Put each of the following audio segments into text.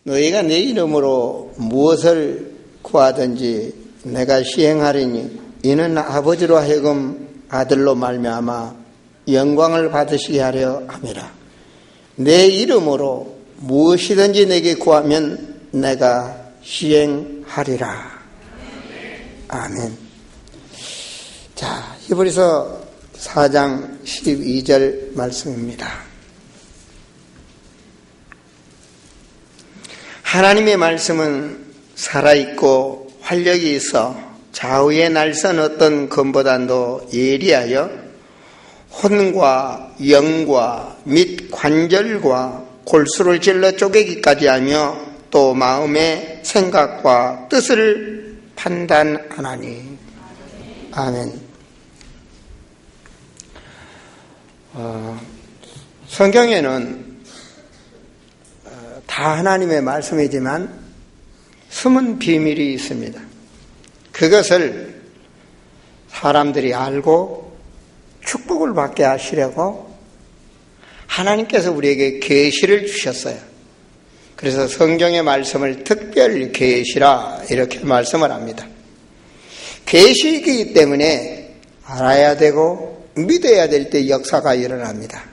너희가 내 이름으로 무엇을 구하든지 내가 시행하리니 이는 아버지로 하여금 아들로 말미암아 영광을 받으시게 하려 함이라. 내 이름으로 무엇이든지 내게 구하면 내가 시행하리라. 아멘. 자, 히브리서 4장 12절 말씀입니다. 하나님의 말씀은 살아있고 활력이 있어 좌우의 날선 어떤 검보다도 예리하여 혼과 영과 및 관절과 골수를 찔러 쪼개기까지 하며 또 마음의 생각과 뜻을 판단하나니. 아멘. 성경에는 다 하나님의 말씀이지만 숨은 비밀이 있습니다. 그것을 사람들이 알고 축복을 받게 하시려고 하나님께서 우리에게 계시를 주셨어요. 그래서 성경의 말씀을 특별 계시라 이렇게 말씀을 합니다. 계시이기 때문에 알아야 되고 믿어야 될 때 역사가 일어납니다.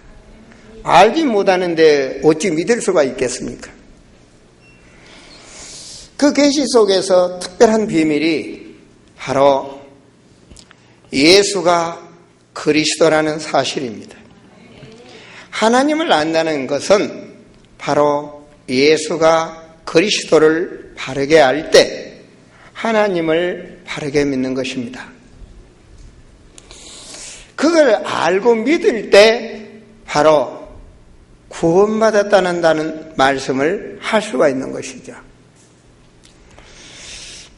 알지 못하는데 어찌 믿을 수가 있겠습니까? 그 계시 속에서 특별한 비밀이 바로 예수가 그리스도라는 사실입니다. 하나님을 안다는 것은 바로 예수가 그리스도를 바르게 알 때 하나님을 바르게 믿는 것입니다. 그걸 알고 믿을 때 바로 구원받았다는 말씀을 할 수가 있는 것이죠.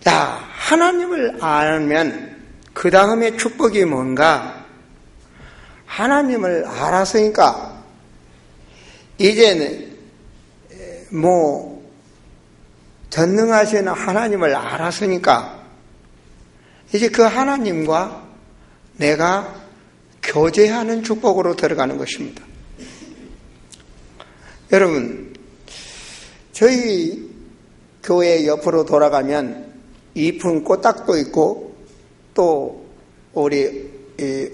자, 하나님을 알면 그 다음에 축복이 뭔가? 하나님을 알았으니까 이제는 전능하신 하나님을 알았으니까 이제 그 하나님과 내가 교제하는 축복으로 들어가는 것입니다. 여러분, 저희 교회 옆으로 돌아가면 이쁜 꽃닭도 있고 또 우리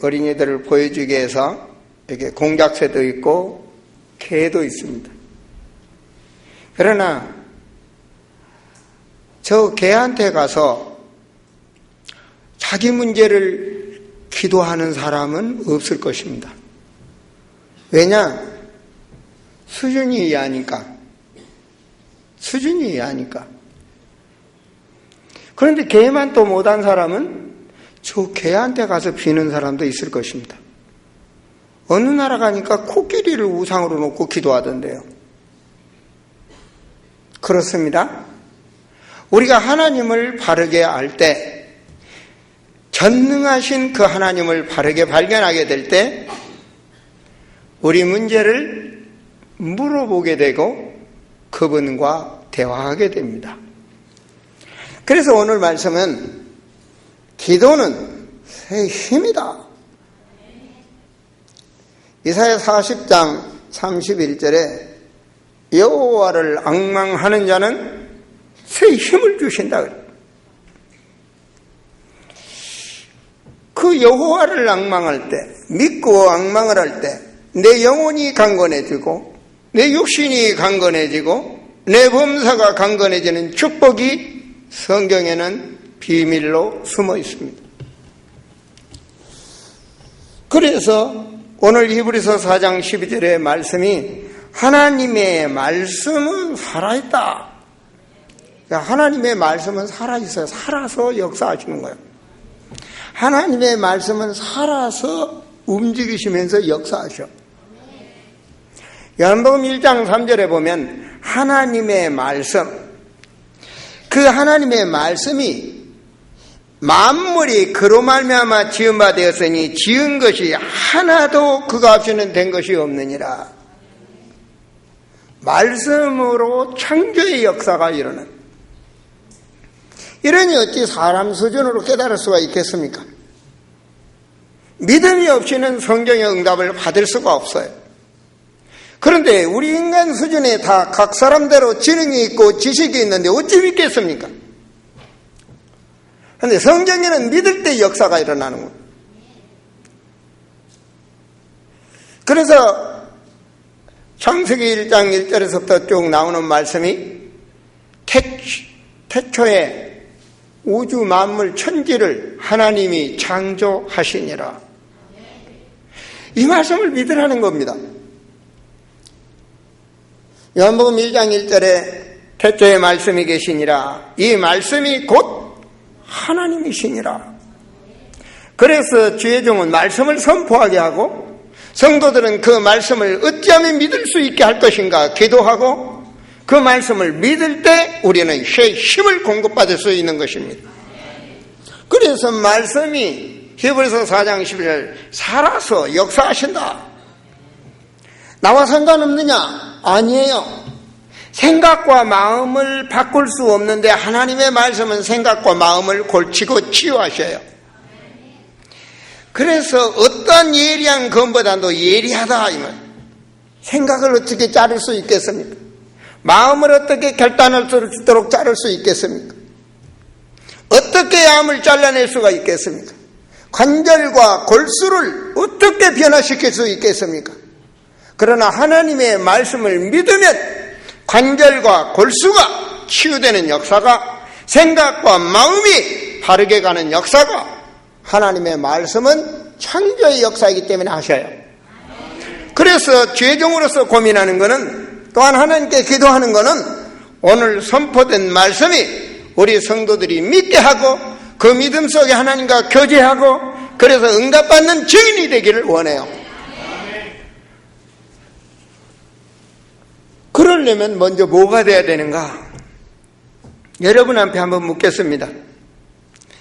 어린이들을 보여주기 위해서 이렇게 공작새도 있고 개도 있습니다. 그러나 저 개한테 가서 자기 문제를 기도하는 사람은 없을 것입니다. 왜냐? 수준이 이하니까. 그런데 개만 또 못한 사람은 저 개한테 가서 비는 사람도 있을 것입니다. 어느 나라 가니까 코끼리를 우상으로 놓고 기도하던데요. 그렇습니다. 우리가 하나님을 바르게 알 때, 전능하신 그 하나님을 바르게 발견하게 될 때 우리 문제를 물어보게 되고 그분과 대화하게 됩니다. 그래서 오늘 말씀은 기도는 새 힘이다. 이사야 40장 31절에 여호와를 앙망하는 자는 새 힘을 주신다. 그 여호와를 앙망할 때, 믿고 앙망을 할 때 내 영혼이 강건해지고 내 육신이 강건해지고 내 범사가 강건해지는 축복이 성경에는 비밀로 숨어 있습니다. 그래서 오늘 히브리서 4장 12절의 말씀이 하나님의 말씀은 살아있다. 하나님의 말씀은 살아있어요. 살아서 역사하시는 거예요. 하나님의 말씀은 살아서 움직이시면서 역사하셔. 요한복음 1장 3절에 보면 하나님의 말씀, 그 하나님의 말씀이 만물이 그로 말미암아 지은 바 되었으니 지은 것이 하나도 그가 없이는 된 것이 없느니라. 말씀으로 창조의 역사가 일어난. 이러니 어찌 사람 수준으로 깨달을 수가 있겠습니까? 믿음이 없이는 성경의 응답을 받을 수가 없어요. 그런데 우리 인간 수준에 다 각 사람대로 지능이 있고 지식이 있는데 어찌 믿겠습니까? 그런데 성경에는 믿을 때 역사가 일어나는 거예요. 그래서 창세기 1장 1절에서부터 쭉 나오는 말씀이 태초에 우주 만물 천지를 하나님이 창조하시니라. 이 말씀을 믿으라는 겁니다. 요한복음 1장 1절에 태초에 말씀이 계시니라. 이 말씀이 곧 하나님이시니라. 그래서 주의 종은 말씀을 선포하게 하고 성도들은 그 말씀을 어찌하면 믿을 수 있게 할 것인가 기도하고 그 말씀을 믿을 때 우리는 힘을 공급받을 수 있는 것입니다. 그래서 말씀이 히브리서 4장 11절 살아서 역사하신다. 나와 상관없느냐? 아니에요. 생각과 마음을 바꿀 수 없는데 하나님의 말씀은 생각과 마음을 골치고 치유하셔요. 그래서 어떤 예리한 검보다도 예리하다. 생각을 어떻게 자를 수 있겠습니까? 마음을 어떻게 결단할 수 있도록 자를 수 있겠습니까? 어떻게 암을 잘라낼 수가 있겠습니까? 관절과 골수를 어떻게 변화시킬 수 있겠습니까? 그러나 하나님의 말씀을 믿으면 관절과 골수가 치유되는 역사가, 생각과 마음이 바르게 가는 역사가 하나님의 말씀은 창조의 역사이기 때문에 하셔요. 그래서 죄종으로서 고민하는 것은, 또한 하나님께 기도하는 것은 오늘 선포된 말씀이 우리 성도들이 믿게 하고 그 믿음 속에 하나님과 교제하고 그래서 응답받는 증인이 되기를 원해요. 그러려면 먼저 뭐가 돼야 되는가? 여러분한테 한번 묻겠습니다.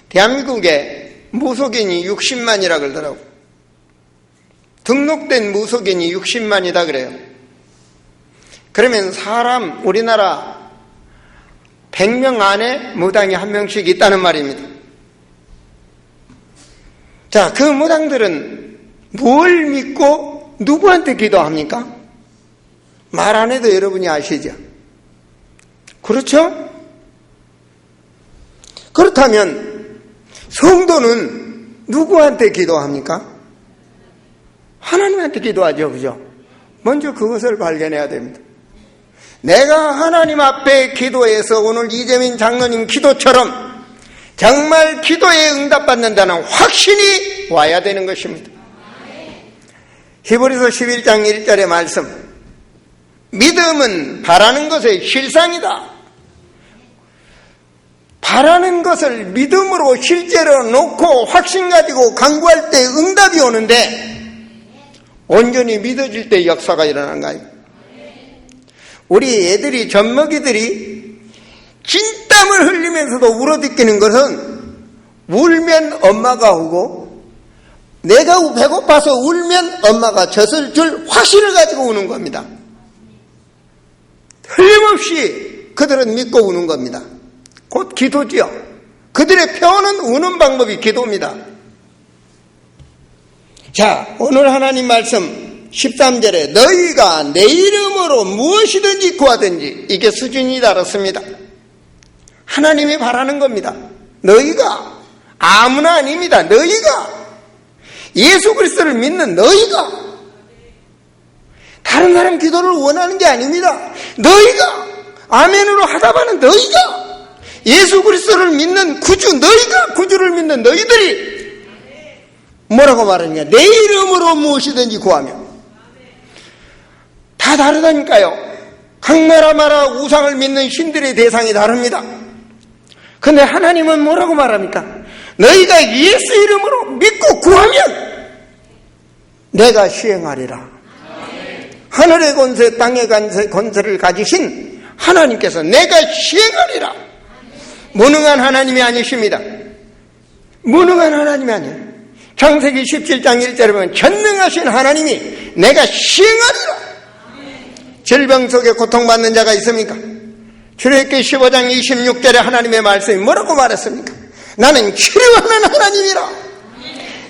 대한민국에 무속인이 60만이라 그러더라고요. 등록된 무속인이 60만이다 그래요. 그러면 사람 우리나라 100명 안에 무당이 한 명씩 있다는 말입니다. 자, 그 무당들은 뭘 믿고 누구한테 기도합니까? 말 안 해도 여러분이 아시죠? 그렇죠? 그렇다면 성도는 누구한테 기도합니까? 하나님한테 기도하죠. 그죠? 먼저 그것을 발견해야 됩니다. 내가 하나님 앞에 기도해서 오늘 이재민 장로님 기도처럼 정말 기도에 응답받는다는 확신이 와야 되는 것입니다. 히브리서 11장 1절의 말씀, 믿음은 바라는 것의 실상이다. 바라는 것을 믿음으로 실제로 놓고 확신 가지고 간구할 때 응답이 오는데 온전히 믿어질 때 역사가 일어나는 거 아닙니까? 우리 애들이, 젖먹이들이 진땀을 흘리면서도 울어듣기는 것은 울면 엄마가 우고 내가 배고파서 울면 엄마가 젖을 줄 확신을 가지고 우는 겁니다. 틀림없이 그들은 믿고 우는 겁니다. 곧 기도지요. 그들의 표현은 우는 방법이 기도입니다. 자, 오늘 하나님 말씀 13절에 너희가 내 이름으로 무엇이든지 구하든지, 이게 수준이 다릅니다. 하나님이 바라는 겁니다. 너희가, 아무나 아닙니다. 너희가, 예수 그리스도를 믿는 너희가, 다른 사람 기도를 원하는 게 아닙니다. 너희가, 아멘으로 하다바는 너희가, 예수 그리스도를 믿는 구주, 너희가 구주를 믿는 너희들이 뭐라고 말하느냐? 내 이름으로 무엇이든지 구하면. 다 다르다니까요. 각 나라마다 우상을 믿는 신들의 대상이 다릅니다. 근데 하나님은 뭐라고 말합니까? 너희가 예수 이름으로 믿고 구하면 내가 시행하리라. 하늘의 권세, 땅의 권세를 가지신 하나님께서 내가 시행하리라. 무능한 하나님이 아니십니다. 무능한 하나님이 아니에요. 창세기 17장 1절에 보면 전능하신 하나님이 내가 시행하리라. 질병 속에 고통받는 자가 있습니까? 출애굽기 15장 26절에 하나님의 말씀이 뭐라고 말했습니까? 나는 치료하는 하나님이라.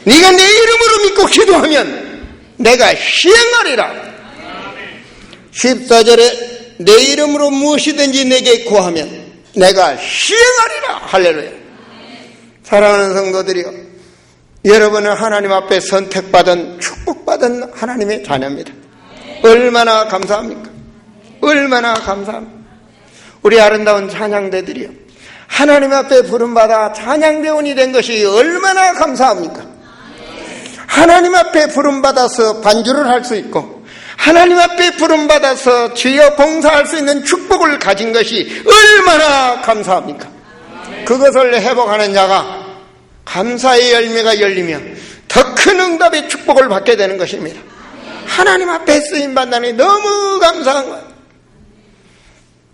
네가 내 이름으로 믿고 기도하면 내가 시행하리라. 14절에 내 이름으로 무엇이든지 내게 구하면 내가 시행하리라. 할렐루야. 사랑하는 성도들이요, 여러분은 하나님 앞에 선택받은 축복받은 하나님의 자녀입니다. 얼마나 감사합니까? 얼마나 감사합니까? 우리 아름다운 찬양대들이요, 하나님 앞에 부름받아 찬양대원이 된 것이 얼마나 감사합니까? 하나님 앞에 부름받아서 반주를 할 수 있고 하나님 앞에 부름받아서 주여 봉사할 수 있는 축복을 가진 것이 얼마나 감사합니까? 그것을 회복하는 자가 감사의 열매가 열리며 더 큰 응답의 축복을 받게 되는 것입니다. 하나님 앞에 쓰임받다니 너무 감사한 거예요.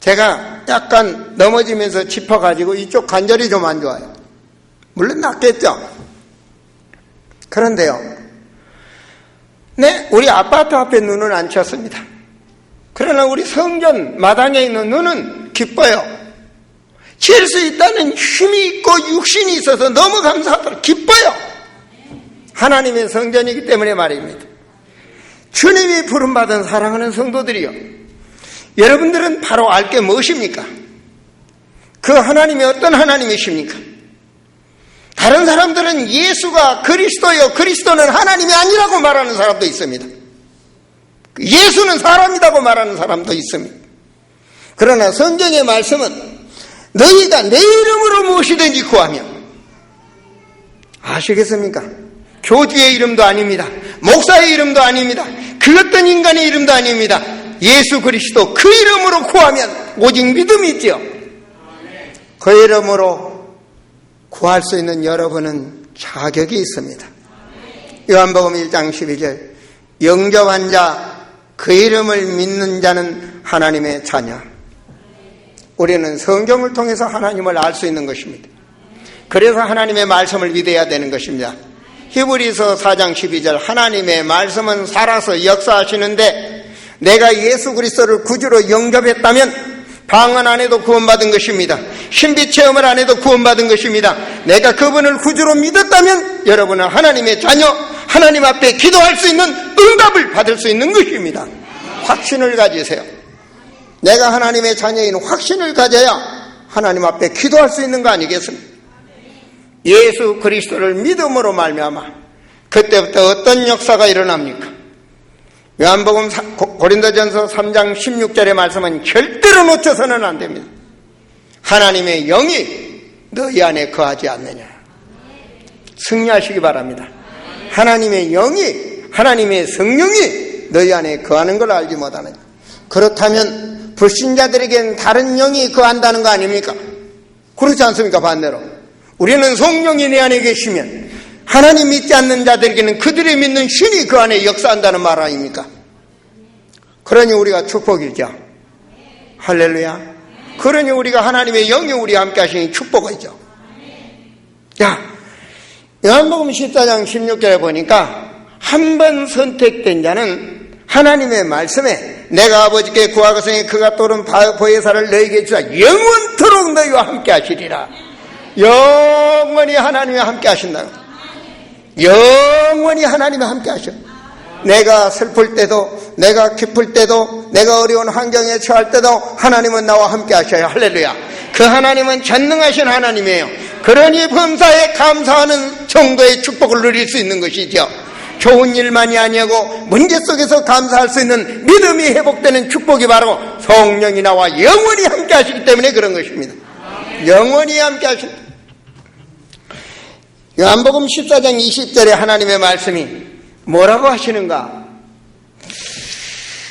제가 약간 넘어지면서 짚어가지고 이쪽 관절이 좀 안 좋아요. 물론 낫겠죠. 그런데요, 네, 우리 아파트 앞에 눈은 안 쳤습니다. 그러나 우리 성전 마당에 있는 눈은 기뻐요. 칠 수 있다는 힘이 있고 육신이 있어서 너무 감사하더라고요. 기뻐요. 하나님의 성전이기 때문에 말입니다. 주님이 부름받은 사랑하는 성도들이요, 여러분들은 바로 알 게 무엇입니까? 그 하나님이 어떤 하나님이십니까? 다른 사람들은 예수가 그리스도요, 그리스도는 하나님이 아니라고 말하는 사람도 있습니다. 예수는 사람이라고 말하는 사람도 있습니다. 그러나 성경의 말씀은 너희가 내 이름으로 무엇이든지 구하면, 아시겠습니까? 교주의 이름도 아닙니다. 목사의 이름도 아닙니다. 그 어떤 인간의 이름도 아닙니다. 예수 그리스도 그 이름으로 구하면 오직 믿음이 있죠. 그 이름으로 구할 수 있는 여러분은 자격이 있습니다. 요한복음 1장 12절, 영접한 자, 그 이름을 믿는 자는 하나님의 자녀. 우리는 성경을 통해서 하나님을 알 수 있는 것입니다. 그래서 하나님의 말씀을 믿어야 되는 것입니다. 히브리서 4장 12절, 하나님의 말씀은 살아서 역사하시는데 내가 예수 그리스도를 구주로 영접했다면 방언 안 해도 구원받은 것입니다. 신비 체험을 안 해도 구원받은 것입니다. 내가 그분을 구주로 믿었다면 여러분은 하나님의 자녀, 하나님 앞에 기도할 수 있는 응답을 받을 수 있는 것입니다. 확신을 가지세요. 내가 하나님의 자녀인 확신을 가져야 하나님 앞에 기도할 수 있는 거 아니겠습니까? 예수 그리스도를 믿음으로 말미암아 그때부터 어떤 역사가 일어납니까? 요한복음 고린도전서 3장 16절의 말씀은 절대로 놓쳐서는 안 됩니다. 하나님의 영이 너희 안에 거하지 않느냐. 승리하시기 바랍니다. 하나님의 영이, 하나님의 성령이 너희 안에 거하는 걸 알지 못하느냐. 그렇다면 불신자들에겐 다른 영이 거한다는 거 아닙니까? 그렇지 않습니까? 반대로 우리는 성령이 내 안에 계시면 하나님 믿지 않는 자들에게는 그들이 믿는 신이 그 안에 역사한다는 말 아닙니까? 그러니 우리가 축복이죠. 할렐루야. 그러니 우리가 하나님의 영이 우리와 함께 하시니 축복이죠. 자, 요한복음 14장 16절에 보니까 한 번 선택된 자는 하나님의 말씀에 내가 아버지께 구하거든요 그가 또는 보혜사를 너희에게 주사 영원토록 너희와 함께 하시리라. 영원히 하나님과 함께 하신다. 영원히 하나님과 함께 하셔. 내가 슬플 때도, 내가 기쁠 때도, 내가 어려운 환경에 처할 때도 하나님은 나와 함께 하셔요. 할렐루야. 그 하나님은 전능하신 하나님이에요. 그러니 범사에 감사하는 정도의 축복을 누릴 수 있는 것이죠. 좋은 일만이 아니고 문제 속에서 감사할 수 있는 믿음이 회복되는 축복이 바로 성령이 나와 영원히 함께 하시기 때문에 그런 것입니다. 영원히 함께 하십니다. 요한복음 14장 20절에 하나님의 말씀이 뭐라고 하시는가?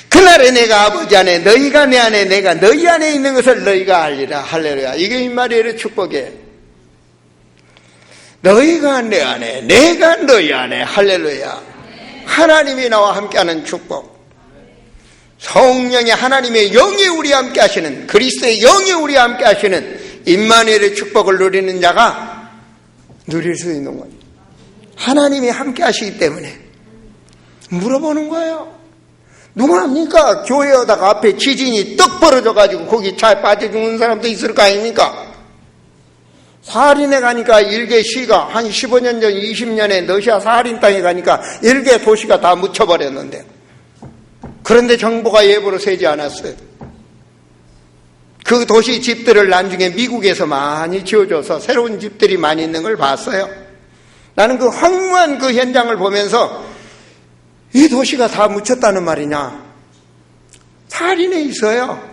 그날에 내가 아버지 안에 너희가 내 안에 내가 너희 안에 있는 것을 너희가 알리라. 할렐루야. 이게 임마리엘의 축복이에요. 너희가 내 안에 내가 너희 안에. 할렐루야. 하나님이 나와 함께하는 축복. 성령의 하나님의 영이 우리와 함께 하시는, 그리스도의 영이 우리와 함께 하시는 임마누엘의 축복을 누리는 자가 누릴 수 있는 거예요. 하나님이 함께 하시기 때문에 물어보는 거예요. 누가 합니까? 교회 오다가 앞에 지진이 떡 벌어져가지고 거기 차에 빠져 죽는 사람도 있을 거 아닙니까? 사할인에 가니까 일개 시가 한 15년 전 20년에 러시아 사할인 땅에 가니까 일개 도시가 다 묻혀버렸는데 그런데 정보가 예보로 새지 않았어요. 그 도시 집들을 나중에 미국에서 많이 지어줘서 새로운 집들이 많이 있는 걸 봤어요. 나는 그 황무한 그 현장을 보면서 이 도시가 다 묻혔다는 말이냐? 살인에 있어요.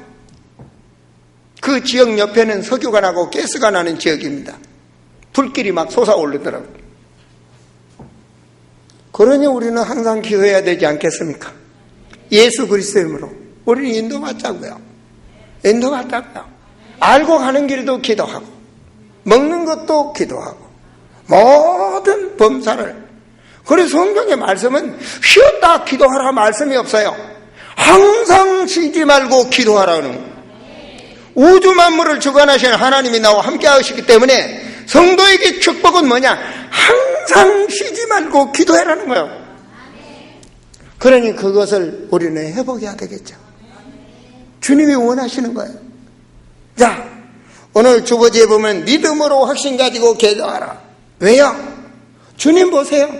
그 지역 옆에는 석유가 나고 가스가 나는 지역입니다. 불길이 막 솟아오르더라고요. 그러니 우리는 항상 기도해야 되지 않겠습니까? 예수 그리스도의 이름으로 우리는 인도받자고요. 인도받자고요. 알고 가는 길도 기도하고 먹는 것도 기도하고 모든 범사를. 그래서 성경의 말씀은 쉬었다 기도하라 말씀이 없어요. 항상 쉬지 말고 기도하라는 거예요. 우주 만물을 주관하시는 하나님이 나와 함께 하시기 때문에 성도에게 축복은 뭐냐? 항상 쉬지 말고 기도해라는 거예요. 그러니 그것을 우리는 회복해야 되겠죠. 주님이 원하시는 거예요. 자, 오늘 주보지에 보면 믿음으로 확신 가지고 기도하라. 왜요? 주님 보세요.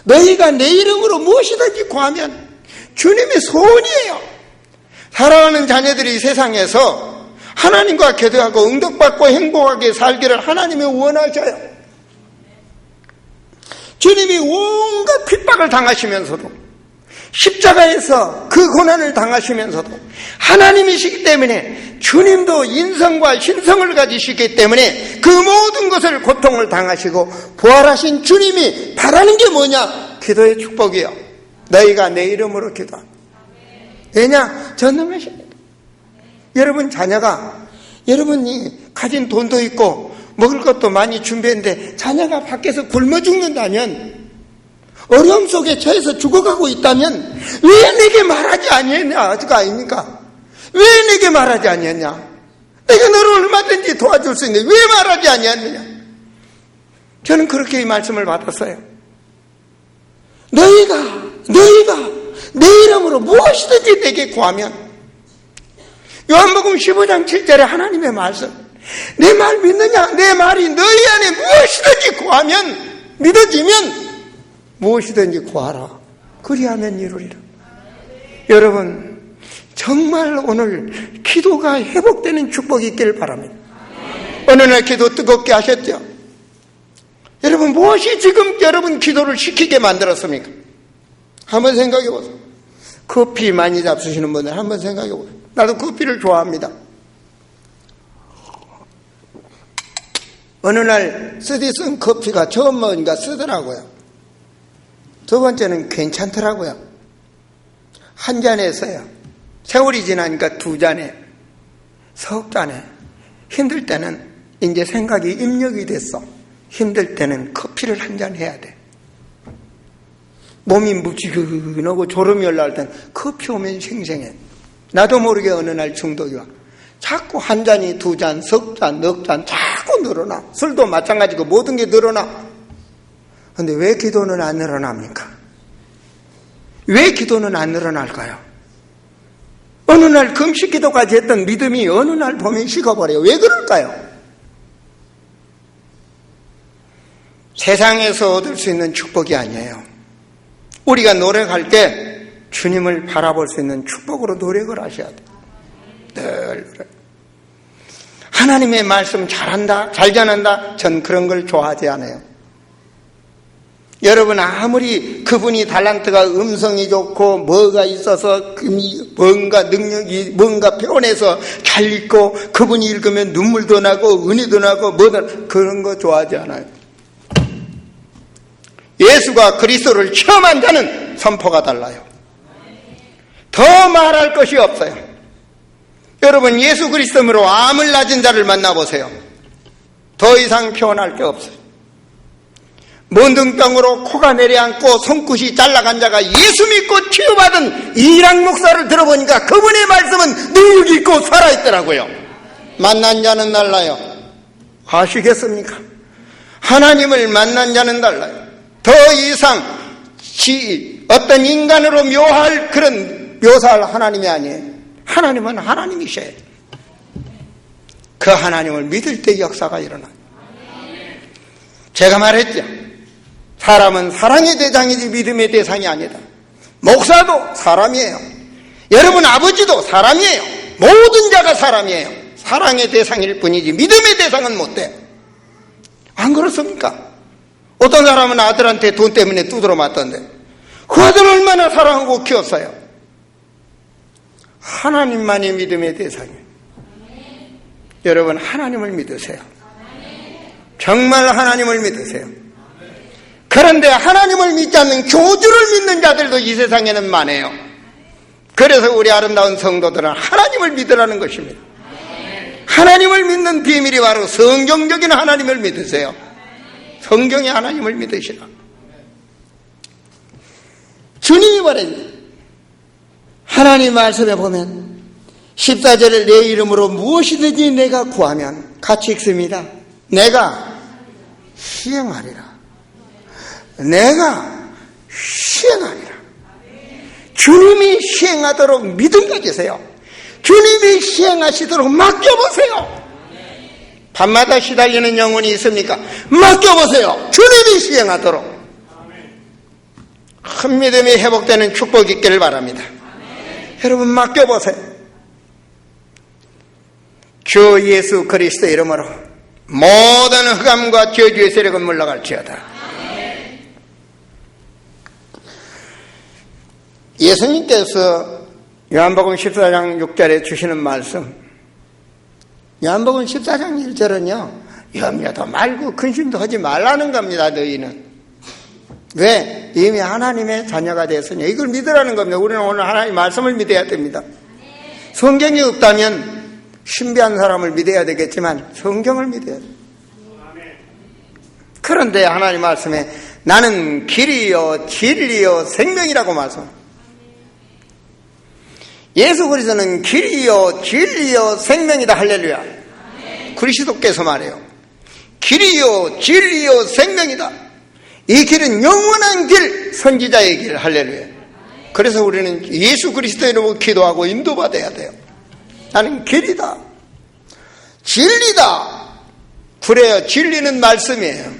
너희가 내 이름으로 무엇이든지 구하면 주님의 소원이에요. 사랑하는 자녀들이 세상에서 하나님과 기도하고 응답받고 행복하게 살기를 하나님이 원하셔요. 주님이 온갖 핍박을 당하시면서도 십자가에서 그 고난을 당하시면서도 하나님이시기 때문에 주님도 인성과 신성을 가지시기 때문에 그 모든 것을 고통을 당하시고 부활하신 주님이 바라는 게 뭐냐? 기도의 축복이요. 너희가 내 이름으로 기도하라. 왜냐? 전능하십니다. 여러분 자녀가 여러분이 가진 돈도 있고 먹을 것도 많이 준비했는데 자녀가 밖에서 굶어 죽는다면 어려움 속에 처해서 죽어가고 있다면 왜 내게 말하지 아니했냐? 그거 아닙니까? 왜 내게 말하지 아니했냐? 내가 너를 얼마든지 도와줄 수 있는데 왜 말하지 아니했느냐? 저는 그렇게 이 말씀을 받았어요. 너희가 내 이름으로 무엇이든지 내게 구하면, 요한복음 15장 7절에 하나님의 말씀, 내 말 믿느냐? 내 말이 너희 안에 무엇이든지 구하면, 믿어지면 무엇이든지 구하라. 그리하면 이루리라. 여러분 정말 오늘 기도가 회복되는 축복이 있기를 바랍니다. 어느 날 기도 뜨겁게 하셨죠? 여러분 무엇이 지금 여러분 기도를 시키게 만들었습니까? 한번 생각해 보세요. 커피 많이 잡수시는 분들 한번 생각해 보세요. 나도 커피를 좋아합니다. 어느 날 쓰디쓴 커피가 처음 먹으니까 쓰더라고요. 두 번째는 괜찮더라고요. 한 잔에 했어요. 세월이 지나니까 두 잔에, 석 잔에. 힘들 때는 이제 생각이 입력이 됐어. 힘들 때는 커피를 한 잔 해야 돼. 몸이 무지근하고 졸음이 올라올 때는 커피 오면 생생해. 나도 모르게 어느 날 중독이 와. 자꾸 한 잔이 두 잔, 석 잔, 넉 잔 자꾸 늘어나. 술도 마찬가지고 모든 게 늘어나. 그런데 왜 기도는 안 늘어납니까? 왜 기도는 안 늘어날까요? 어느 날 금식 기도까지 했던 믿음이 어느 날 보면 식어버려요. 왜 그럴까요? 세상에서 얻을 수 있는 축복이 아니에요. 우리가 노력할 때 주님을 바라볼 수 있는 축복으로 노력을 하셔야 돼요. 늘 노력. 하나님의 말씀 잘한다, 잘 전한다, 전 그런 걸 좋아하지 않아요. 여러분 아무리 그분이 달란트가 음성이 좋고 뭐가 있어서 뭔가 능력이 뭔가 표현해서 잘 읽고 그분이 읽으면 눈물도 나고 은혜도 나고 뭐든 그런 거 좋아하지 않아요. 예수가 그리스도를 체험한 자는 선포가 달라요. 더 말할 것이 없어요. 여러분 예수 그리스도로 암을 낮은 자를 만나보세요. 더 이상 표현할 게 없어요. 문둥병으로 코가 내려앉고 손끝이 잘라간 자가 예수 믿고 치유받은 이랑 목사를 들어보니까 그분의 말씀은 능력이 있고 살아있더라고요. 만난 자는 달라요. 아시겠습니까? 하나님을 만난 자는 달라요. 더 이상 어떤 인간으로 묘할 그런 묘사할 하나님이 아니에요. 하나님은 하나님이셔야 돼요. 그 하나님을 믿을 때 역사가 일어나요. 제가 말했죠. 사람은 사랑의 대상이지 믿음의 대상이 아니다. 목사도 사람이에요. 여러분 아버지도 사람이에요. 모든 자가 사람이에요. 사랑의 대상일 뿐이지 믿음의 대상은 못 돼. 안 그렇습니까? 어떤 사람은 아들한테 돈 때문에 두드러 맞던데 그 아들 얼마나 사랑하고 키웠어요. 하나님만이 믿음의 대상이에요. 여러분 하나님을 믿으세요. 정말 하나님을 믿으세요. 그런데 하나님을 믿지 않는 교주를 믿는 자들도 이 세상에는 많아요. 그래서 우리 아름다운 성도들은 하나님을 믿으라는 것입니다. 하나님을 믿는 비밀이 바로 성경적인 하나님을 믿으세요. 성경의 하나님을 믿으시라. 주님이 말했는데 하나님 말씀에 보면 14절에 내 이름으로 무엇이든지 내가 구하면 같이 읽습니다. 내가 시행하리라. 내가 시행하리라. 주님이 시행하도록 믿음 가지세요. 주님이 시행하시도록 맡겨보세요. 밤마다 시달리는 영혼이 있습니까? 맡겨보세요. 주님이 시행하도록. 큰 믿음이 회복되는 축복이 있기를 바랍니다. 여러분 맡겨보세요. 주 예수 그리스도 이름으로 모든 흑암과 저주의 세력은 물러갈지어다. 예수님께서 요한복음 14장 6절에 주시는 말씀, 요한복음 14장 1절은요 염려도 말고 근심도 하지 말라는 겁니다. 너희는 왜? 이미 하나님의 자녀가 되었으니 이걸 믿으라는 겁니다. 우리는 오늘 하나님 말씀을 믿어야 됩니다. 성경이 없다면 신비한 사람을 믿어야 되겠지만 성경을 믿어야 돼요. 그런데 하나님 말씀에 나는 길이요 진리요 생명이라고 말씀합니다. 예수 그리스도는 길이요 진리요 생명이다. 할렐루야. 그리스도께서 말해요. 길이요 진리요 생명이다. 이 길은 영원한 길, 선지자의 길. 할렐루야. 그래서 우리는 예수 그리스도 이름으로 기도하고 인도받아야 돼요. 나는 길이다, 진리다. 그래요. 진리는 말씀이에요.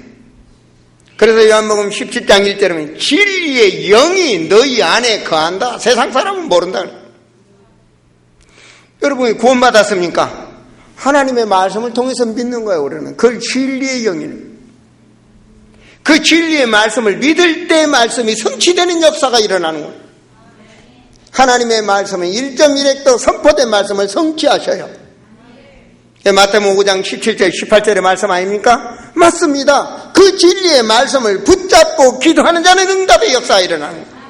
그래서 요한복음 17장 1절에 진리의 영이 너희 안에 거한다. 세상 사람은 모른다. 여러분이 구원받았습니까? 하나님의 말씀을 통해서 믿는 거예요. 우리는 그걸 진리의 영이에요. 그 진리의 말씀을 믿을 때 말씀이 성취되는 역사가 일어나는 거예요. 하나님의 말씀은 1.1획도 선포된 말씀을 성취하셔요. 마태복음 5장 17절 18절의 말씀 아닙니까? 맞습니다. 그 진리의 말씀을 붙잡고 기도하는 자는 응답의 역사가 일어나는 거예요.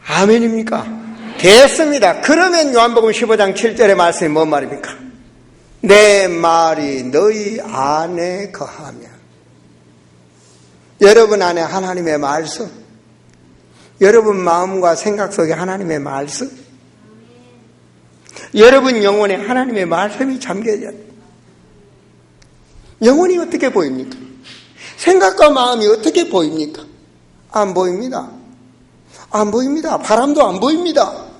아멘입니까? 됐습니다. 그러면 요한복음 15장 7절의 말씀이 뭔 말입니까? 내 말이 너희 안에 거하면. 여러분 안에 하나님의 말씀, 여러분 마음과 생각 속에 하나님의 말씀, 여러분 영혼에 하나님의 말씀이 잠겨져. 영혼이 어떻게 보입니까? 생각과 마음이 어떻게 보입니까? 안 보입니다. 안 보입니다. 바람도 안 보입니다.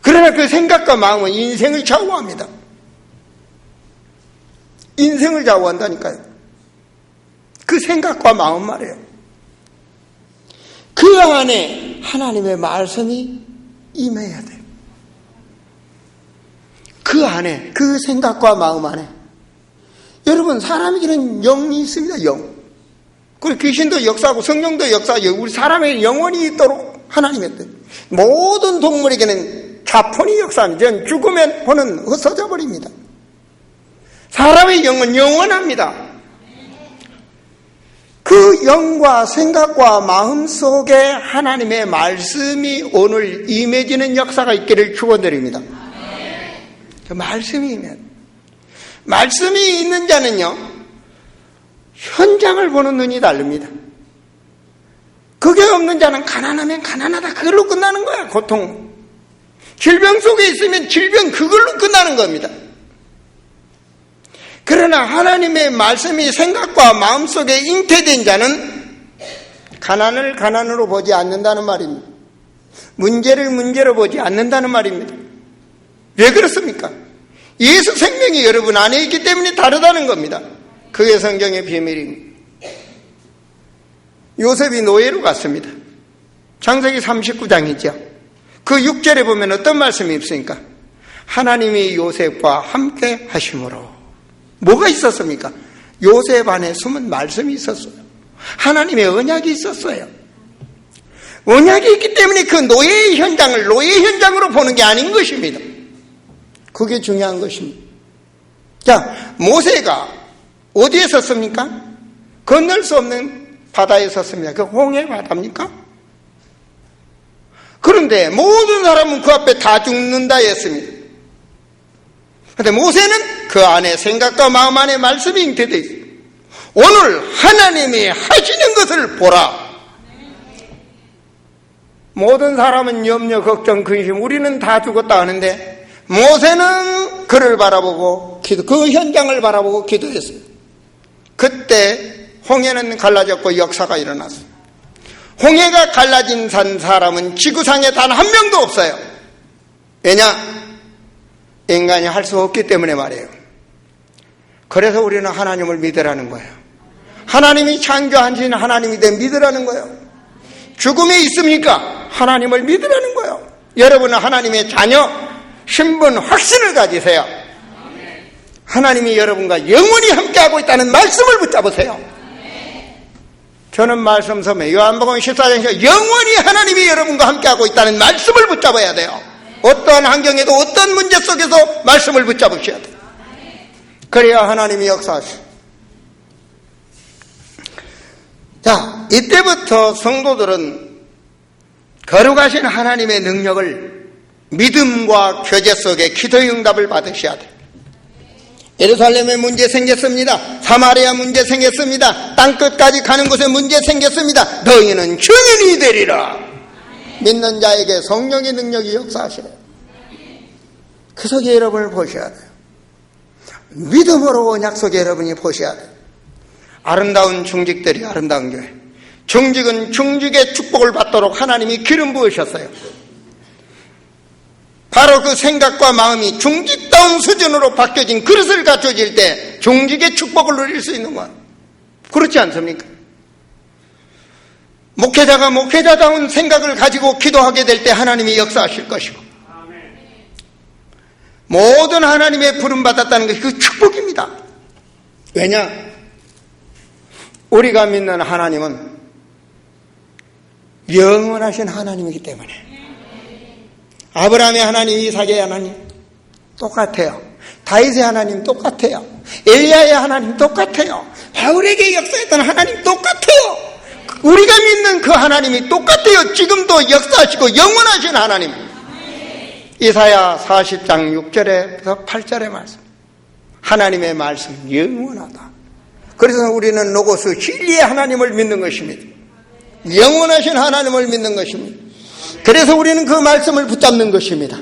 그러나 그 생각과 마음은 인생을 좌우합니다. 인생을 좌우한다니까요. 그 생각과 마음 말이에요. 그 안에 하나님의 말씀이 임해야 돼요. 그 안에, 그 생각과 마음 안에. 여러분, 사람에게는 영이 있습니다. 영. 그리고 귀신도 역사하고 성령도 역사하고 우리 사람의 영혼이 있도록 하나님의 뜻. 모든 동물에게는 자폰이 역사합니다. 죽으면 혼은 없어져 버립니다. 사람의 영은 영원합니다. 그 영과 생각과 마음 속에 하나님의 말씀이 오늘 임해지는 역사가 있기를 축원드립니다. 그 말씀이 임해요. 말씀이 있는 자는요, 현장을 보는 눈이 다릅니다. 그게 없는 자는 가난하면 가난하다. 그걸로 끝나는 거야, 고통. 질병 속에 있으면 질병 그걸로 끝나는 겁니다. 그러나 하나님의 말씀이 생각과 마음속에 잉태된 자는 가난을 가난으로 보지 않는다는 말입니다. 문제를 문제로 보지 않는다는 말입니다. 왜 그렇습니까? 예수 생명이 여러분 안에 있기 때문에 다르다는 겁니다. 그게 성경의 비밀입니다. 요셉이 노예로 갔습니다. 창세기 39장이죠. 그 6절에 보면 어떤 말씀이 있습니까? 하나님이 요셉과 함께 하심으로. 뭐가 있었습니까? 요셉 안에 숨은 말씀이 있었어요. 하나님의 언약이 있었어요. 언약이 있기 때문에 그 노예의 현장을 노예의 현장으로 보는 게 아닌 것입니다. 그게 중요한 것입니다. 자, 모세가 어디에 섰습니까? 건널 수 없는 바다에 섰습니다. 그 홍해 바다입니까? 그런데 모든 사람은 그 앞에 다 죽는다 했습니다. 그런데 모세는 그 안에 생각과 마음 안에 말씀이 잉태되어 있어요. 오늘 하나님이 하시는 것을 보라. 모든 사람은 염려, 걱정, 근심, 우리는 다 죽었다 하는데 모세는 그를 바라보고 그 현장을 바라보고 기도했어요. 그때 홍해는 갈라졌고 역사가 일어났어요. 홍해가 갈라진 사람은 지구상에 단 한 명도 없어요. 왜냐? 인간이 할 수 없기 때문에 말이에요. 그래서 우리는 하나님을 믿으라는 거예요. 하나님이 창조하신 하나님이 돼 믿으라는 거예요. 죽음이 있습니까? 하나님을 믿으라는 거예요. 여러분은 하나님의 자녀, 신분, 확신을 가지세요. 하나님이 여러분과 영원히 함께하고 있다는 말씀을 붙잡으세요. 저는 말씀 섬에 요한복음 14장에서 영원히 하나님이 여러분과 함께하고 있다는 말씀을 붙잡아야 돼요. 어떠한 환경에도 어떤 문제 속에서 말씀을 붙잡으셔야 돼요. 그래야 하나님이 역사하시오. 자, 이때부터 성도들은 거룩하신 하나님의 능력을 믿음과 교제 속에 기도의 응답을 받으셔야 돼요. 예루살렘에 문제 생겼습니다. 사마리아 문제 생겼습니다. 땅끝까지 가는 곳에 문제 생겼습니다. 너희는 증인이 되리라. 믿는 자에게 성령의 능력이 역사하시래요. 그 속에 여러분을 보셔야 돼요. 믿음으로 언약 속에 여러분이 보셔야 돼요. 아름다운 중직들이 아름다운 교회. 중직은 중직의 축복을 받도록 하나님이 기름 부으셨어요. 바로 그 생각과 마음이 중직다운 수준으로 바뀌어진 그릇을 갖춰질 때 중직의 축복을 누릴 수 있는 거예요. 그렇지 않습니까? 목회자가 목회자다운 생각을 가지고 기도하게 될 때 하나님이 역사하실 것이고, 모든 하나님의 부름받았다는 것이 그 축복입니다. 왜냐? 우리가 믿는 하나님은 영원하신 하나님이기 때문에. 아브라함의 하나님, 이삭의 하나님 똑같아요. 다윗의 하나님 똑같아요. 엘리야의 하나님 똑같아요. 바울에게 역사했던 하나님 똑같아요. 우리가 믿는 그 하나님이 똑같아요. 지금도 역사하시고 영원하신 하나님. 이사야 40장 6절에서 8절의 말씀. 하나님의 말씀 영원하다. 그래서 우리는 로고스 진리의 하나님을 믿는 것입니다. 영원하신 하나님을 믿는 것입니다. 그래서 우리는 그 말씀을 붙잡는 것입니다.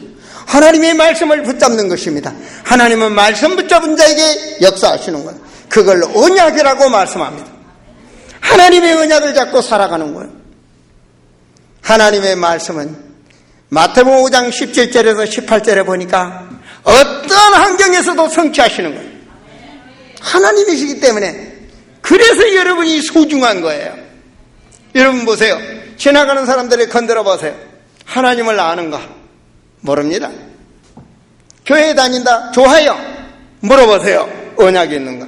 하나님의 말씀을 붙잡는 것입니다. 하나님은 말씀 붙잡은 자에게 역사하시는 거예요. 그걸 언약이라고 말씀합니다. 하나님의 언약을 잡고 살아가는 거예요. 하나님의 말씀은 마태복음 5장 17절에서 18절에 보니까 어떤 환경에서도 성취하시는 거예요. 하나님이시기 때문에. 그래서 여러분이 소중한 거예요. 여러분 보세요. 지나가는 사람들을 건드려 보세요. 하나님을 아는가? 모릅니다. 교회 다닌다? 좋아요. 물어보세요. 언약이 있는가?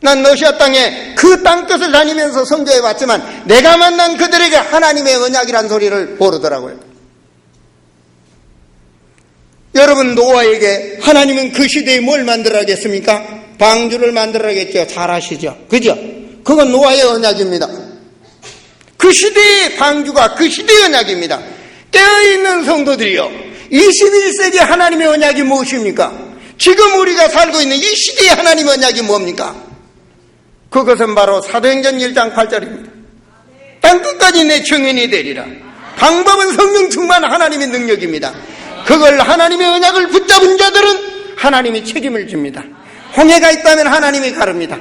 난 러시아 땅에 그 땅끝을 다니면서 선교해 봤지만 내가 만난 그들에게 하나님의 언약이란 소리를 모르더라고요. 여러분, 노아에게 하나님은 그 시대에 뭘 만들어야겠습니까? 방주를 만들어야겠죠. 잘 아시죠? 그죠? 그건 노아의 언약입니다. 그 시대의 방주가 그 시대의 언약입니다. 깨어있는 성도들이요, 21세기 하나님의 언약이 무엇입니까? 지금 우리가 살고 있는 이 시대의 하나님의 언약이 뭡니까? 그것은 바로 사도행전 1장 8절입니다. 땅끝까지 내 증인이 되리라. 방법은 성령 충만 하나님의 능력입니다. 그걸 하나님의 언약을 붙잡은 자들은 하나님이 책임을 집니다. 홍해가 있다면 하나님이 가릅니다.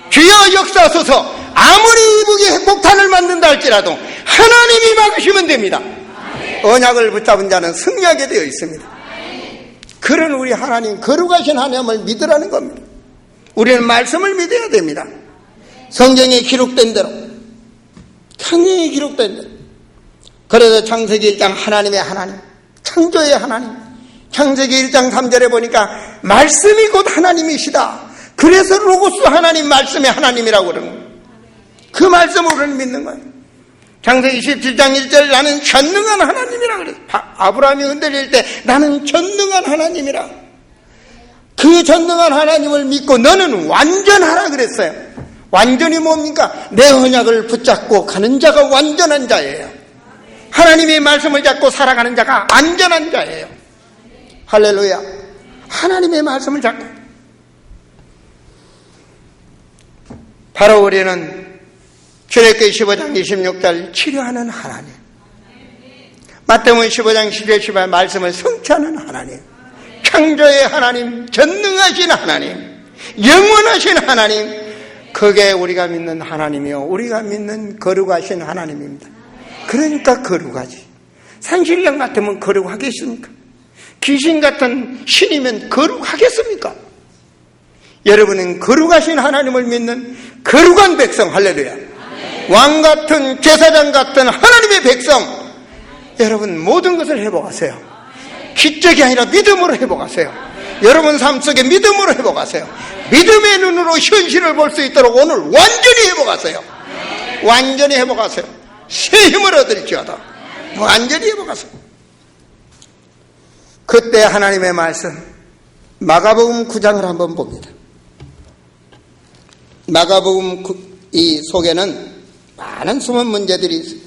주여 역사하소서. 아무리 이북이 핵폭탄을 만든다 할지라도 하나님이 막으시면 됩니다. 언약을 붙잡은 자는 승리하게 되어 있습니다. 그런 우리 하나님, 거룩하신 하나님을 믿으라는 겁니다. 우리는 말씀을 믿어야 됩니다. 성경에 기록된 대로, 성경에 기록된 대로. 그래서 창세기 1장 하나님의 하나님, 창조의 하나님, 창세기 1장 3절에 보니까 말씀이 곧 하나님이시다. 그래서 로고스 하나님, 말씀의 하나님이라고 그러는 거예요. 그 말씀을 우리는 믿는 거예요. 창세기 27장 1절 나는 전능한 하나님이라 그래요. 아브라함이 흔들릴 때 나는 전능한 하나님이라. 그 전능한 하나님을 믿고 너는 완전하라 그랬어요. 완전히 뭡니까? 내 언약을 붙잡고 가는 자가 완전한 자예요. 하나님의 말씀을 잡고 살아가는 자가 안전한 자예요. 할렐루야. 하나님의 말씀을 잡고. 바로 우리는 출애굽기 15장 26절 치료하는 하나님, 마태복음 15장 10절 18 말씀을 성취하는 하나님, 창조의 하나님, 전능하신 하나님, 영원하신 하나님, 그게 우리가 믿는 하나님이요, 우리가 믿는 거룩하신 하나님입니다. 그러니까 거룩하지. 산신령 같으면 거룩하겠습니까? 귀신 같은 신이면 거룩하겠습니까? 여러분은 거룩하신 하나님을 믿는 거룩한 백성, 할렐루야. 왕 같은, 제사장 같은 하나님의 백성, 여러분 모든 것을 회복하세요. 기적이 아니라 믿음으로 회복하세요. 여러분 삶 속에 믿음으로 회복하세요. 믿음의 눈으로 현실을 볼 수 있도록 오늘 완전히 회복하세요. 완전히 회복하세요. 새 힘을 얻을지어다. 완전히 회복하세요. 그때 하나님의 말씀, 마가복음 9장을 한번 봅니다. 마가복음 이 속에는 많은 숨은 문제들이 있어요.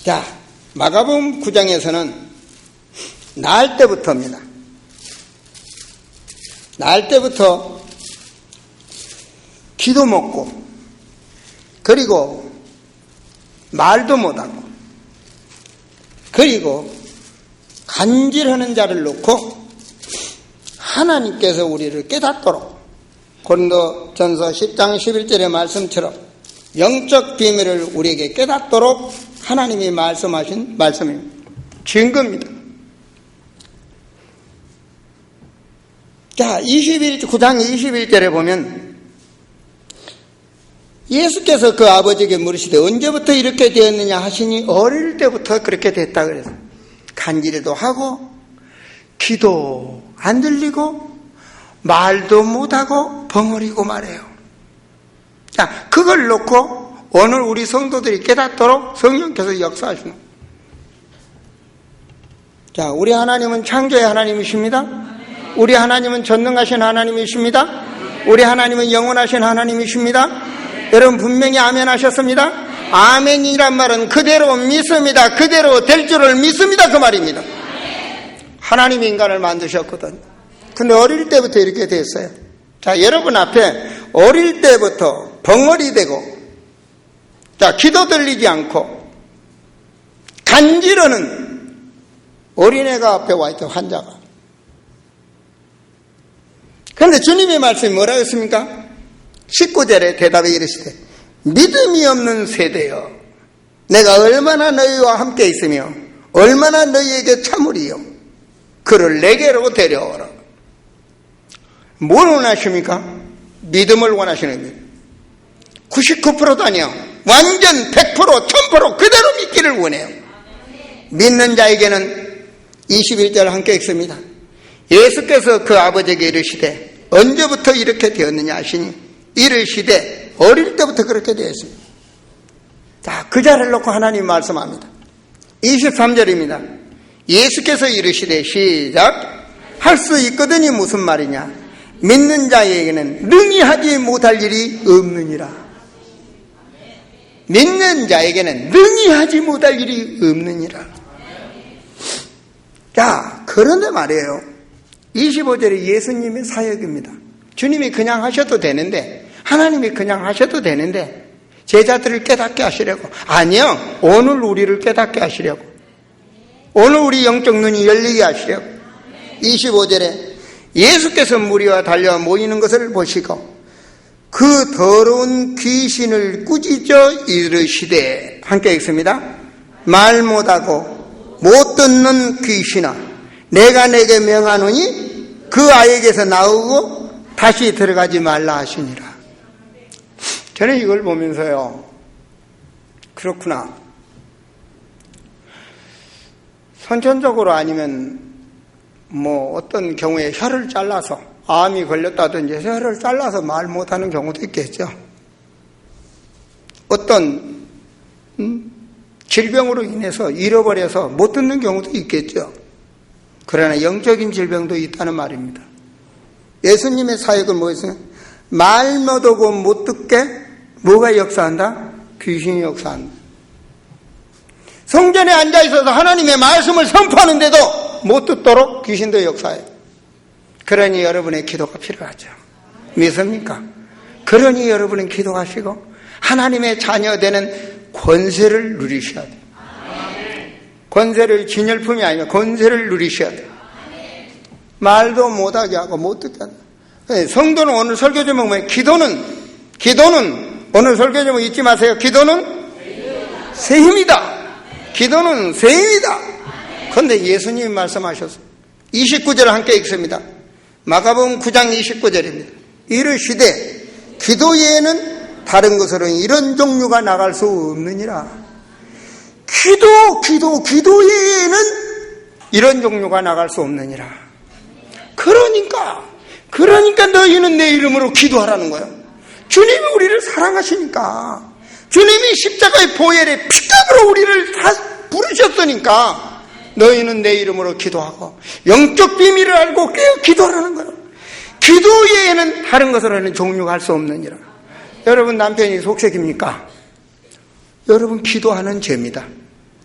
자, 마가복음 9장에서는 나을 때부터입니다. 나을 때부터 기도 먹고, 그리고 말도 못하고, 그리고 간질하는 자를 놓고 하나님께서 우리를 깨닫도록, 고린도전서 10장 11절의 말씀처럼 영적 비밀을 우리에게 깨닫도록 하나님이 말씀하신 말씀입니다. 증거입니다. 자, 9장 21절에 보면 예수께서 그 아버지에게 물으시되 언제부터 이렇게 되었느냐 하시니 어릴 때부터 그렇게 됐다 그래서 간질도 하고 귀도 안 들리고 말도 못하고 벙어리고 말해요. 자, 그걸 놓고 오늘 우리 성도들이 깨닫도록 성령께서 역사하시는 거예요. 자, 우리 하나님은 창조의 하나님이십니다. 우리 하나님은 전능하신 하나님이십니다. 우리 하나님은 영원하신 하나님이십니다. 여러분 분명히 아멘 하셨습니다. 아멘이란 말은 그대로 믿습니다. 그대로 될 줄을 믿습니다. 그 말입니다. 하나님이 인간을 만드셨거든. 근데 어릴 때부터 이렇게 됐어요. 자, 여러분 앞에 어릴 때부터 벙어리 되고, 자, 기도 들리지 않고 간지러는 어린애가 앞에 와 있죠, 환자가. 그런데 주님의 말씀이 뭐라고 했습니까? 19절에 대답에 이르시되 믿음이 없는 세대여, 내가 얼마나 너희와 함께 있으며 얼마나 너희에게 참으리요, 그를 내게로 데려오라. 뭘 원하십니까? 믿음을 원하시는 거예요. 99%도 아니요, 완전 100%, 1000% 그대로 믿기를 원해요. 믿는 자에게는 21절 함께 읽습니다. 예수께서 그 아버지에게 이르시되 언제부터 이렇게 되었느냐 하시니 이르시되 어릴 때부터 그렇게 되었습니다. 자, 그 자를 놓고 하나님 말씀합니다. 23절입니다. 예수께서 이르시되 시작, 할 수 있거든이 무슨 말이냐, 믿는 자에게는 능히 하지 못할 일이 없느니라. 믿는 자에게는 능히 하지 못할 일이 없느니라. 자, 그런데 말이에요, 25절에 예수님의 사역입니다. 주님이 그냥 하셔도 되는데, 하나님이 그냥 하셔도 되는데 제자들을 깨닫게 하시려고, 아니요, 오늘 우리를 깨닫게 하시려고, 오늘 우리 영적 눈이 열리게 하시려고. 25절에 예수께서 무리와 달려와 모이는 것을 보시고 그 더러운 귀신을 꾸짖어 이르시되, 함께 읽습니다. 말 못하고 못 듣는 귀신아, 내가 내게 명하노니 그 아이에게서 나오고 다시 들어가지 말라 하시니라. 저는 이걸 보면서요, 그렇구나. 선천적으로 아니면 뭐 어떤 경우에 혀를 잘라서 암이 걸렸다든지 혀를 잘라서 말 못하는 경우도 있겠죠. 어떤 질병으로 인해서 잃어버려서 못 듣는 경우도 있겠죠. 그러나 영적인 질병도 있다는 말입니다. 예수님의 사역은 뭐였어요? 말 못하고 못 듣게 뭐가 역사한다? 귀신이 역사한다. 성전에 앉아있어서 하나님의 말씀을 선포하는데도 못 듣도록 귀신도 역사해요. 그러니 여러분의 기도가 필요하죠. 믿습니까? 그러니 여러분은 기도하시고 하나님의 자녀 되는 권세를 누리셔야 돼요. 권세를 진열품이 아니라 권세를 누리셔야 돼요. 말도 못하게 하고 못 듣게 한다. 성도는 오늘 설교 제목은 기도는 오늘 설교 제목 잊지 마세요. 기도는 새 힘이다. 기도는 새 힘이다. 그런데 예수님이 말씀하셨어요. 29절을 함께 읽습니다. 마가복음 9장 29절입니다. 이르시되 기도 외에는 다른 것으로는 이런 종류가 나갈 수 없느니라. 기도 외에는 이런 종류가 나갈 수 없느니라. 그러니까 너희는 내 이름으로 기도하라는 거예요. 주님이 우리를 사랑하시니까, 주님이 십자가의 보혈의 피값으로 우리를 다 부르셨으니까 너희는 내 이름으로 기도하고 영적 비밀을 알고 깨어 기도하라는 거예요. 기도 외에는 다른 것으로는 종류가 할 수 없느니라. 여러분 남편이 속색입니까? 여러분 기도하는 죄입니다.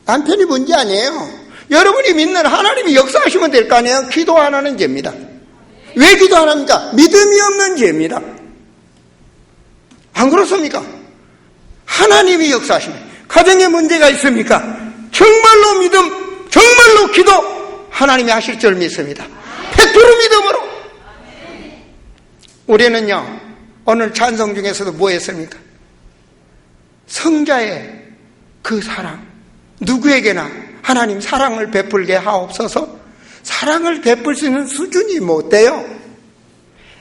남편이 문제 아니에요. 여러분이 믿는 하나님이 역사하시면 될 거 아니에요. 기도 안 하는 죄입니다. 왜 기도 안 합니까? 믿음이 없는 죄입니다. 안 그렇습니까? 하나님이 역사하시면 가정에 문제가 있습니까? 정말로 믿음, 정말로 기도 하나님이 하실 줄 믿습니다. 100% 믿음으로. 우리는요 오늘 찬송 중에서도 뭐 했습니까? 성자의 그 사랑, 누구에게나 하나님 사랑을 베풀게 하옵소서. 사랑을 베풀 수 있는 수준이 못 돼요.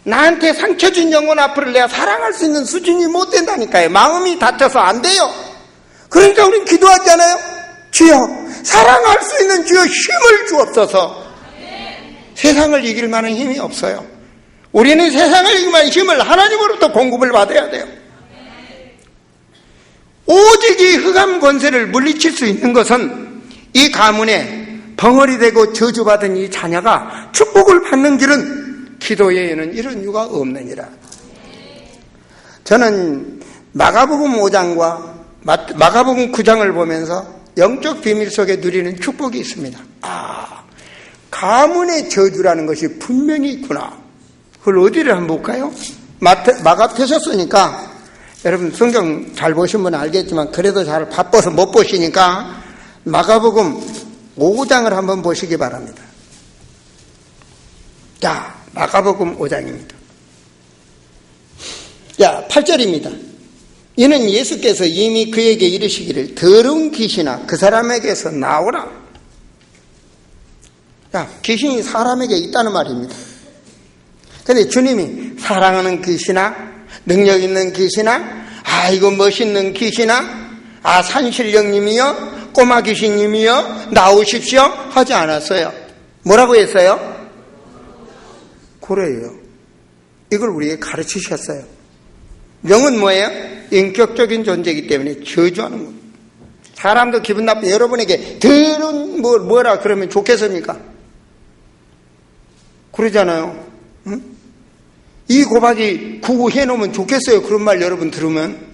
나한테 상처 준 영혼 앞을 내가 사랑할 수 있는 수준이 못 된다니까요. 마음이 다쳐서 안 돼요. 그러니까 우린 기도하잖아요. 주여 사랑할 수 있는 주여 힘을 주옵소서. 세상을 이길 만한 힘이 없어요. 우리는 세상을 이길 만한 힘을 하나님으로부터 공급을 받아야 돼요. 오직 이 흑암 권세를 물리칠 수 있는 것은 이 가문에 벙어리 되고 저주받은 이 자녀가 축복을 받는 길은 기도 외에는 이런 이유가 없느니라. 저는 마가복음 5장과 마가복음 9장을 보면서 영적 비밀 속에 누리는 축복이 있습니다. 가문의 저주라는 것이 분명히 있구나. 그걸 어디를 한번 볼까요? 마가 펴셨으니까 여러분 성경 잘 보신 분은 알겠지만 그래도 잘 바빠서 못 보시니까 마가복음 5장을 한번 보시기 바랍니다. 자, 마가복음 5장입니다. 자, 8절입니다. 이는 예수께서 이미 그에게 이르시기를 더러운 귀신아 그 사람에게서 나오라. 자, 귀신이 사람에게 있다는 말입니다. 그런데 주님이 사랑하는 귀신아, 능력 있는 귀신아, 아이고 멋있는 귀신아, 산신령님이여, 꼬마 귀신님이여 나오십시오 하지 않았어요. 뭐라고 했어요? 그래요. 이걸 우리에게 가르치셨어요. 영은 뭐예요? 인격적인 존재이기 때문에 저주하는 겁니다. 사람도 기분 나쁘게 여러분에게 더러운 뭐라 그러면 좋겠습니까? 그러잖아요. 응? 이 고박이 구구해 놓으면 좋겠어요. 그런 말 여러분 들으면.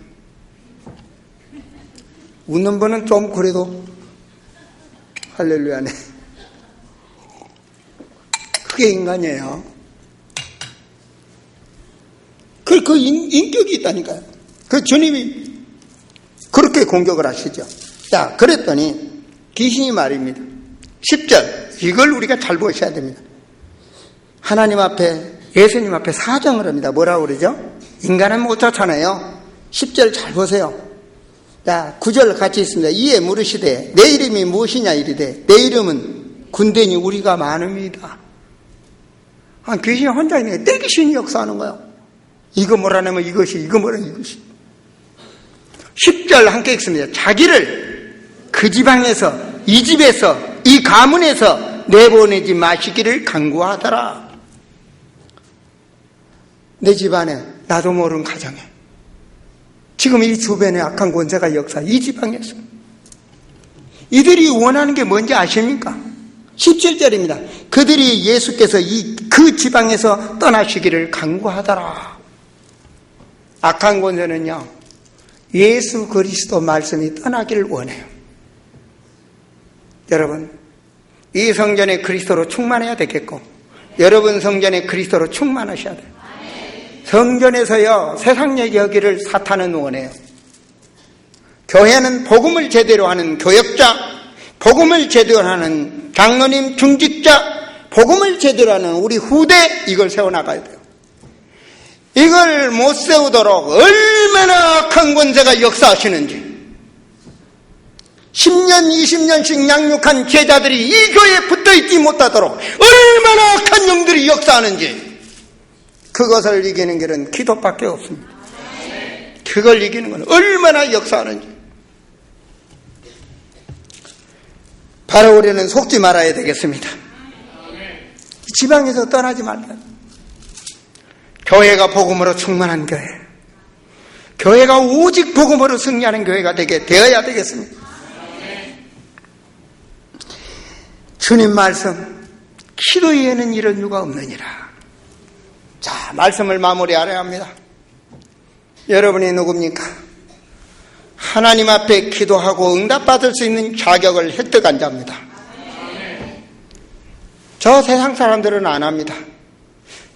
웃는 분은 좀 그래도 할렐루야네. 그게 인간이에요. 그 인격이 있다니까요. 그 주님이 그렇게 공격을 하시죠. 자, 그랬더니 귀신이 말입니다. 10절 이걸 우리가 잘 보셔야 됩니다. 하나님 앞에 예수님 앞에 사정을 합니다. 뭐라고 그러죠? 인간은 못 쫓아내요. 10절 잘 보세요. 자, 9절 같이 있습니다. 이에 물으시되 내 이름이 무엇이냐 이르되 내 이름은 군대니 우리가 많음이다. 귀신이 혼자 있는 게 떼귀신이 역사하는 거예요. 이거 몰아내면 이것이, 이거 몰아내면 이것이. 10절 함께 읽습니다. 자기를 그 지방에서, 이 집에서, 이 가문에서 내보내지 마시기를 간구하더라. 내 집안에, 나도 모르는 가정에, 지금 이 주변에 악한 권세가 역사해. 이 지방에서 이들이 원하는 게 뭔지 아십니까? 17절입니다. 그들이 예수께서 그 지방에서 떠나시기를 간구하더라. 악한 권세는요, 예수 그리스도 말씀이 떠나기를 원해요. 여러분, 이 성전에 그리스도로 충만해야 되겠고, 여러분 성전에 그리스도로 충만하셔야 돼요. 성전에서요, 세상 얘기하기를 사탄은 원해요. 교회는 복음을 제대로 하는 교역자, 복음을 제대로 하는 장로님, 중직자, 복음을 제대로 하는 우리 후대, 이걸 세워나가야 돼요. 이걸 못 세우도록 얼마나 악한 권세가 역사하시는지, 10년, 20년씩 양육한 제자들이 이 교회에 붙어있지 못하도록 얼마나 악한 영들이 역사하는지, 그것을 이기는 길은 기도밖에 없습니다. 그걸 이기는 건 얼마나 역사하는지. 바로 우리는 속지 말아야 되겠습니다. 지방에서 떠나지 말라. 교회가 복음으로 충만한 교회, 교회가 오직 복음으로 승리하는 교회가 되어야 되겠습니다. 주님 말씀, 기도 외에는 이런 이유가 없느니라. 자, 말씀을 마무리하려 합니다. 여러분이 누굽니까? 하나님 앞에 기도하고 응답받을 수 있는 자격을 획득한 자입니다. 저 세상 사람들은 안 합니다.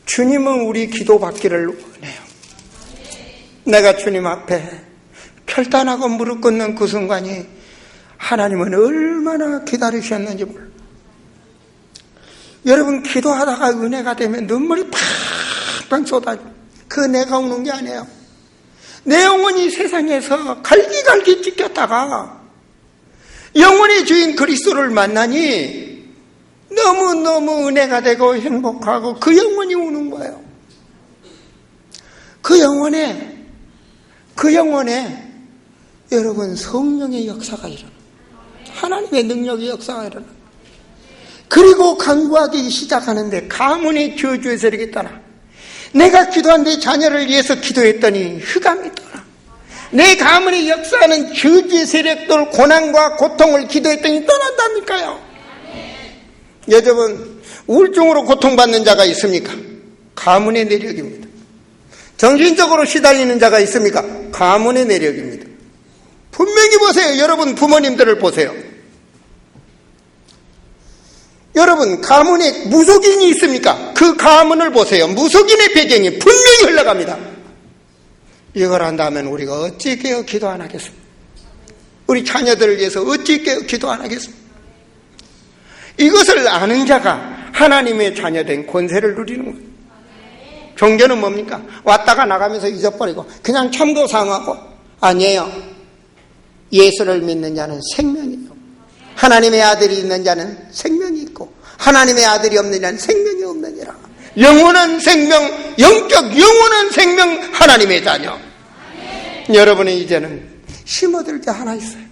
주님은 우리 기도받기를 원해요. 내가 주님 앞에 결단하고 무릎 꿇는 그 순간이 하나님은 얼마나 기다리셨는지 몰라. 여러분, 기도하다가 은혜가 되면 눈물이 팍팍 쏟아져. 그 내가 우는 게 아니에요. 내 영혼이 세상에서 갈기갈기 찢겼다가 영혼의 주인 그리스도를 만나니 너무너무 은혜가 되고 행복하고 그 영혼이 우는 거예요. 그 영혼에 여러분 성령의 역사가 일어나. 하나님의 능력의 역사가 일어나. 그리고 간구하기 시작하는데 가문의 저주의 세력이 떠나. 내가 기도한 내 자녀를 위해서 기도했더니 흑암이 떠나. 내 가문의 역사하는 저주의 세력들, 고난과 고통을 기도했더니 떠난다니까요. 여러분, 우울증으로 고통받는 자가 있습니까? 가문의 내력입니다. 정신적으로 시달리는 자가 있습니까? 가문의 내력입니다. 분명히 보세요. 여러분 부모님들을 보세요. 여러분, 가문에 무속인이 있습니까? 그 가문을 보세요. 무속인의 배경이 분명히 흘러갑니다. 이걸 한다면 우리가 어찌 깨어 기도 안 하겠습니까? 우리 자녀들을 위해서 어찌 깨어 기도 안 하겠습니까? 이것을 아는 자가 하나님의 자녀된 권세를 누리는 거예요. 종교는 뭡니까? 왔다가 나가면서 잊어버리고 그냥 참고상하고. 아니에요. 예수를 믿는 자는 생명이에요. 하나님의 아들이 있는 자는 생명이 있고 하나님의 아들이 없는 자는 생명이 없느니라. 영원한 생명, 영적 영원한 생명, 하나님의 자녀. 여러분이 이제는 힘어들 게 하나 있어요.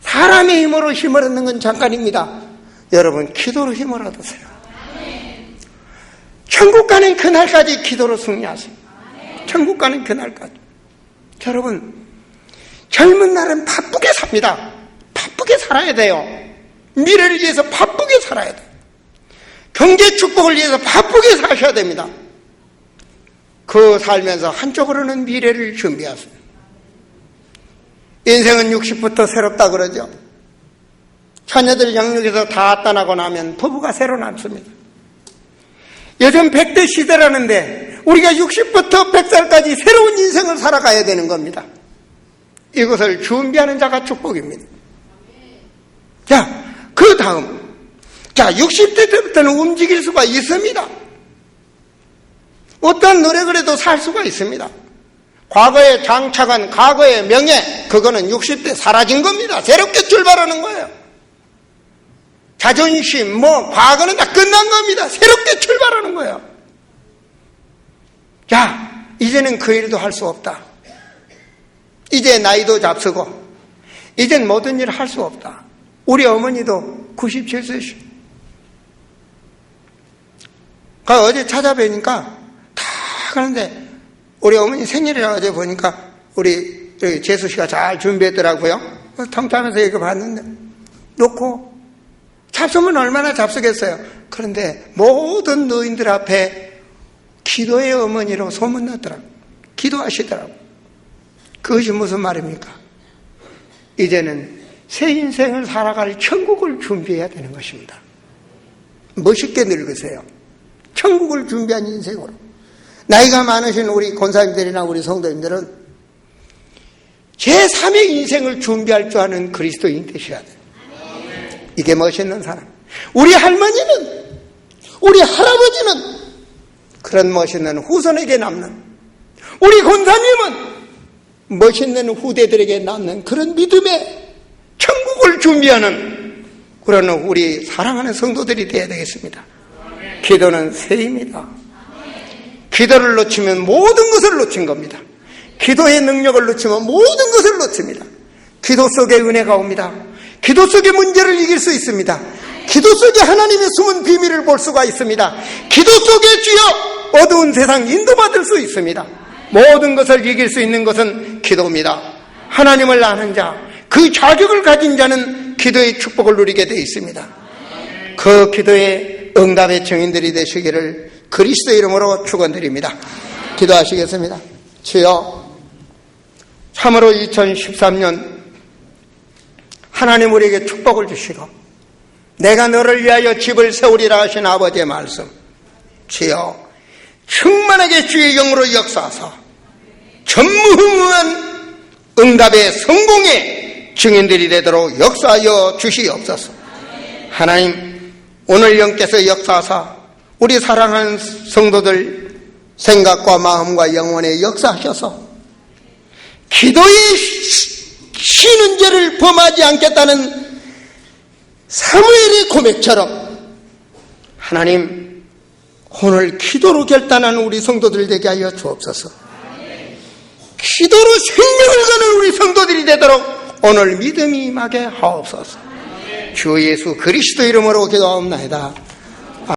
사람의 힘으로 힘을 얻는 건 잠깐입니다. 여러분, 기도로 힘을 얻으세요. 천국 가는 그날까지 기도로 승리하세요. 천국 가는 그날까지. 여러분, 젊은 날은 바쁘게 삽니다. 바쁘게 살아야 돼요. 미래를 위해서 바쁘게 살아야 돼요. 경제 축복을 위해서 바쁘게 사셔야 됩니다. 그 살면서 한쪽으로는 미래를 준비하세요. 인생은 60부터 새롭다 그러죠. 자녀들 양육에서 다 떠나고 나면 부부가 새로 남습니다. 요즘 100대 시대라는데 우리가 60부터 100살까지 새로운 인생을 살아가야 되는 겁니다. 이것을 준비하는 자가 축복입니다. 자, 그 다음, 60대 때부터는 움직일 수가 있습니다. 어떤 노력을 해도 살 수가 있습니다. 과거에 장착한 과거의 명예, 그거는 60대 사라진 겁니다. 새롭게 출발하는 거예요. 자존심, 과거는 다 끝난 겁니다. 새롭게 출발하는 거예요. 자, 이제는 그 일도 할 수 없다. 이제 나이도 잡수고 이젠 모든 일을 할 수 없다. 우리 어머니도 97세시. 어제 찾아뵈니까 다 가는데 우리 어머니 생일이라 어제 보니까 우리 재수 씨가 잘 준비했더라고요. 통통하면서 이거 봤는데 놓고 잡수면 얼마나 잡수겠어요. 그런데 모든 노인들 앞에 기도의 어머니로 소문났더라고요. 기도하시더라고요. 그것이 무슨 말입니까? 이제는 새 인생을 살아갈 천국을 준비해야 되는 것입니다. 멋있게 늙으세요. 천국을 준비한 인생으로. 나이가 많으신 우리 권사님들이나 우리 성도님들은 제3의 인생을 준비할 줄 아는 그리스도인 되셔야 돼요. 이게 멋있는 사람. 우리 할머니는, 우리 할아버지는 그런 멋있는 후손에게 남는, 우리 권사님은 멋있는 후대들에게 남는 그런 믿음의 천국을 준비하는 그런 우리 사랑하는 성도들이 되어야 되겠습니다. 기도는 새입니다. 기도를 놓치면 모든 것을 놓친 겁니다. 기도의 능력을 놓치면 모든 것을 놓칩니다. 기도 속에 은혜가 옵니다. 기도 속에 문제를 이길 수 있습니다. 기도 속에 하나님의 숨은 비밀을 볼 수가 있습니다. 기도 속에 주여 어두운 세상 인도받을 수 있습니다. 모든 것을 이길 수 있는 것은 기도입니다. 하나님을 아는 자, 그 자격을 가진 자는 기도의 축복을 누리게 되어 있습니다. 그 기도의 응답의 증인들이 되시기를 그리스도의 이름으로 축원드립니다. 기도하시겠습니다. 주여, 참으로 2013년 하나님 우리에게 축복을 주시고 내가 너를 위하여 집을 세우리라 하신 아버지의 말씀, 주여 충만하게 주의 영으로 역사하사 전무후무한 응답의 성공의 증인들이 되도록 역사하여 주시옵소서. 하나님, 오늘 영께서 역사하사 우리 사랑하는 성도들 생각과 마음과 영혼에 역사하셔서 기도의 쉬는 죄를 범하지 않겠다는 사무엘의 고백처럼 하나님, 오늘 기도로 결단한 우리 성도들 되게 하여 주옵소서. 기도로 생명을 거는 우리 성도들이 되도록 오늘 믿음이 임하게 하옵소서. 주 예수 그리스도 이름으로 기도하옵나이다.